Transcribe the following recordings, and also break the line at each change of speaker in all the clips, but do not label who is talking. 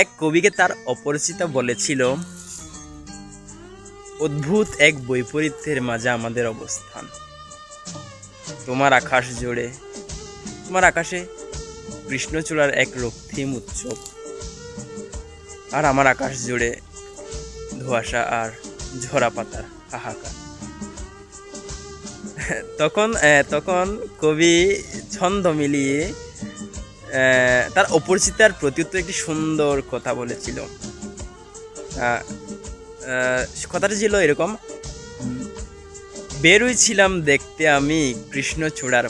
এক কবিকে তার অপরিচিতা বলেছিল, অদ্ভুত এক বৈপরীত্যের মাঝে আমাদের অবস্থান। তোমার আকাশে কৃষ্ণচূড়ার এক রক্তিম উৎসব, আর আমার আকাশ জুড়ে ধোঁয়াশা আর ঝরা পাতার হাহাকার। তখন কবি ছন্দ মিলিয়ে তার অপরিচিতার প্রত্যুত্তরে একটি সুন্দর কথা বলেছিল। কথাটা ছিল এরকম, বেরোইছিলাম দেখতে আমি কৃষ্ণচূড়ার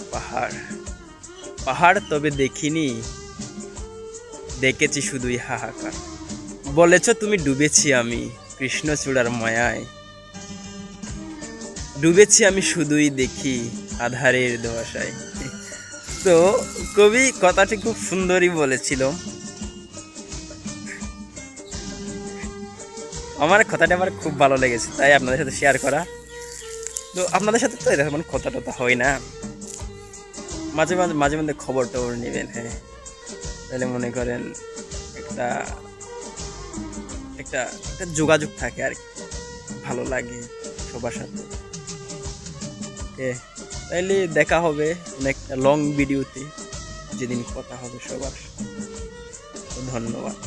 পাহাড় তবে দেখিনি, দেখেছি শুধুই হাহাকার। বলেছ তুমি ডুবেছি আমি কৃষ্ণচূড়ার মায়ায়, ডুবেছি আমি শুধুই দেখি আধারের ধোঁয়াশায়। তো কবি কথাটি খুব সুন্দরই বলেছিল। আমার কথাটা আমার খুব ভালো লেগেছে, তাই আপনাদের সাথে শেয়ার করা। তো আপনাদের সাথে তো এরকম কথা টথা হয় না, মাঝে মাঝে খবর টবর নেবেন। হ্যাঁ, তাহলে মনে করেন একটা একটা একটা যোগাযোগ থাকে আর কি, ভালো লাগে সবার সাথে। তাইলে দেখা হবে অনেকটা লং ভিডিওতে, যেদিন কথা হবে সবার। ধন্যবাদ।